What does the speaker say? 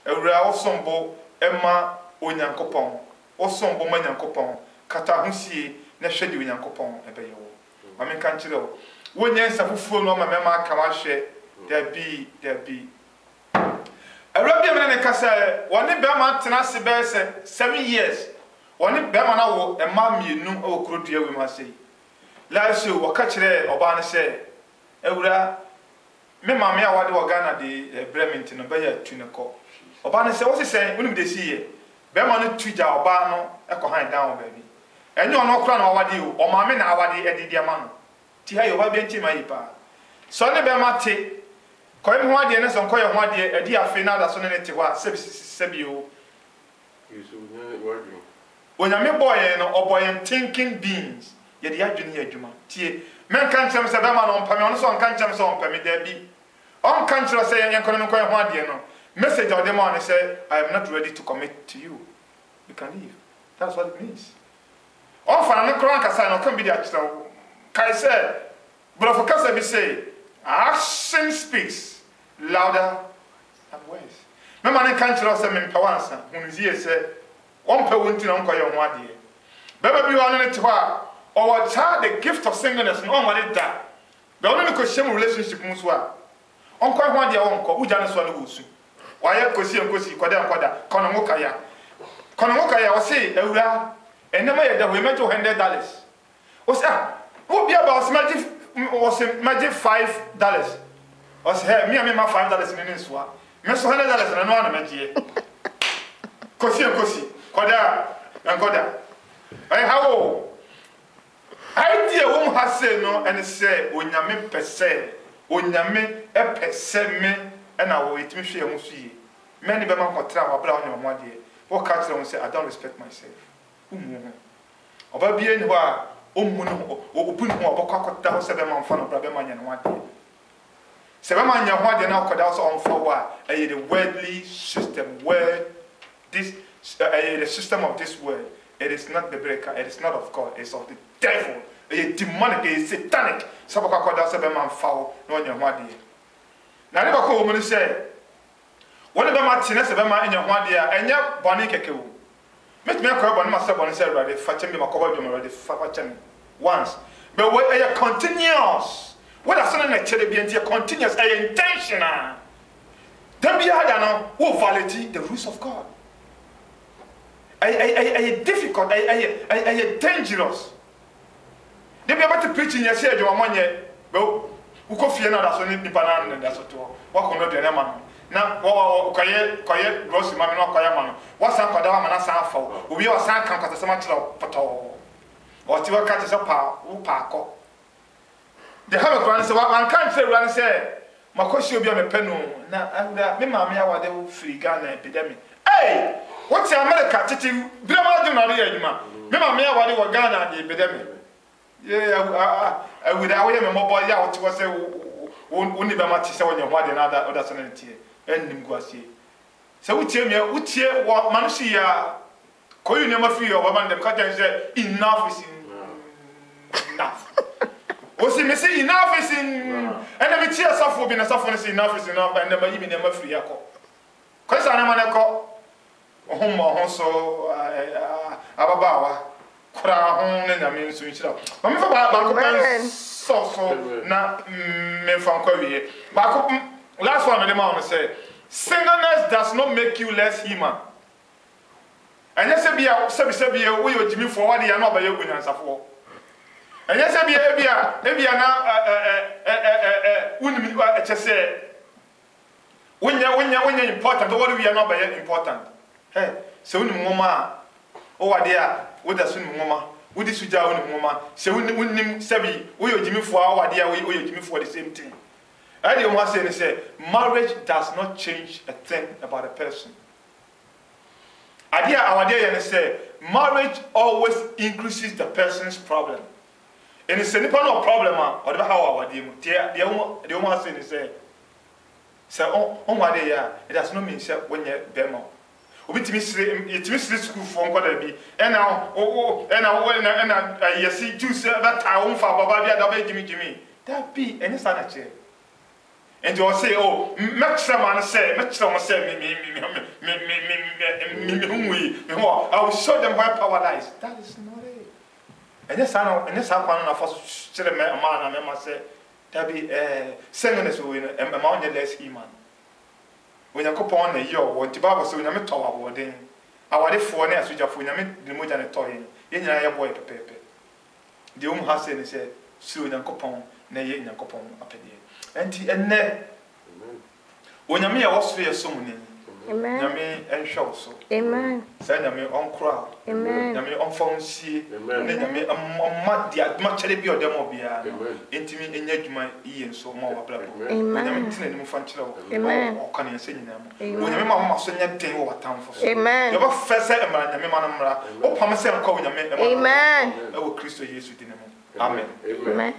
ewura osombo ema onyankopon osombo ma nyankopon kata husie na hwede onyankopon ebeyewo mame kan kire wo wonyensa fufuo no ma mema aka wa hwe da bi ewura bi me ne kasa woni be ma tena se be se 7 years woni be ma na wo ema mienu o krodua we ma sei la so waka kire oba ne se ewura me mama awade wo Ghana de Bremen no be ya tune ko oba ne se wo se unim de siye be ma no tuja oba no e ko han down baby enye ono kra na awade o mama na awade edidi ama no ti ha yo ba bi nti ma yi pa so ne be ma te ko em ho ade ne so ko ye ho ade edi afi na da so ne te ho a sebi o yesu ne wording onyame boy no oboy thinking beings ye de adwene ye adwuma tie men kan kyerem se be ma no mpame ono so kan kyerem se mpame da bi on kan kyerem se yen kono ko ye ho ade no message of the man say I am not ready to commit to you. You can leave. That's what it means. On fa na kro kasa no kan bi dia kyerem kai say but for kasa bi say action speaks louder than words. Me man kan kyerem se me mpawansa hunzie se on pe wonti na nko ye ho ade baba bi wa no te ho a or child the gift of singleness no on what da be on no ko shame relationship mu so a on ko ho ade won ko uja no so no wusu wa ye kosi enkosi koda kono ngoka ya o say ewura enema ye da we mejo $100 o say wo bia ba o say magic $5 o say me ma $5 ni nso a me so $100 na no ana meje kosi enkosi koda ai hawo idea wo ha say no and say onyame pese onyame epese me na wo etimi hwe ho so yi many be man kontra wa bra onye mo ade wo ka kire won say I don't respect myself umu ho oba bie ni ho a ommu no opun ho obokwa kota ho se be man fa no bra be man nya no ade se be man nya ho ade na okoda so on fa wa the worldly system where this the system of this world. It is not the breaker, it is not of God, it is of the devil. It is demonic, it is satanic. Sabaka koda sebe man foul no nya ho ade. Na ne bako wo mu say, wona be ma tine sebe man nya ho ade a enya bone keke wo. Metime akọ bone ma sebe bone say Awurade fa chemi makoba dwom Awurade fa chemi once. But we are continuous. What are some na chere bi enti continuous, intentional. Then be hard no wo validate the rules of God. I difficult, I dangerous. They be able to preach in your say you want ye. Well, who go fear na so ni banana na so to. What come do na man. Na koye gross man no koye man. What san kwada man na san fa. Obi o san kan kwata sama kira poto. O ti wa ka ti so pa wo pa ko. The have a grand say one kan say run say makoshi obi a me penu na me ma me awade wo free Ghana epidemic. Hey! What's America? Titi, Brahma do not hear you, ma. Remember me, what you were Ghana, the epidemic. Yeah, I would have a mobile out to say, only by much so when you're what another other sanity, and Nimguasi. So we tell me, what Manusia, call you never feel or one them cut and say, enough is enough. Was he missing enough is in, and then we tear suffer being a suffering enough is enough, and never even never free. Because I am an echo. Homo so ababawa kura ho na nyame nso nchira mama fa ba ko pan so na me fa kwa wie ba ko last one the man say singleness does not make you less human anya se bia wo yo jimi for wade ya na obaye gunyansafo anya se bia na unimi chese wonya important what we are not by important. Hey, so when mama, oh, dear, what does when mama, what is Suja when mama, so when Sabi, we are Jimmy for our dear, we are Jimmy for the same thing. I didn't want to say, marriage does not change a thing about a person. Idea our dear, and say, marriage always increases the person's problem. And it's a no problem, whatever how our dear, the woman say, so on my day, it does not mean when you're demo. Obitimi sire school for nkwada bi now you see juice that I won for baba bia da be jimi that be any sana che And you say, oh, Maxim, I say, Maxim, I will show them where power lies. That is not it. And yes, I know, and yes, I want to first a man, and I must say, there be singing as we among the less human. When you go on a year, what the Bible says, we never talk about it. I want it for an answer for the mood and a toy. In your boy, Pepe. The home has said, soon and coupon, nay, in a coupon up and then when you mean I was for so many, Yami and show so. Amen. Send me on crowd. Amen. Yami on phone see. Amen. Yami on much be or demo be intimate in Yajuma E and so more. Amen. Yami in Fanchilo. Amen. Or can you say them? When your mamma send your thing over town for. Amen. Your first set a man, Yamamra, or Pamasan calling a man. Amen. Oh, Christo, yes, within a moment. Amen. Amen.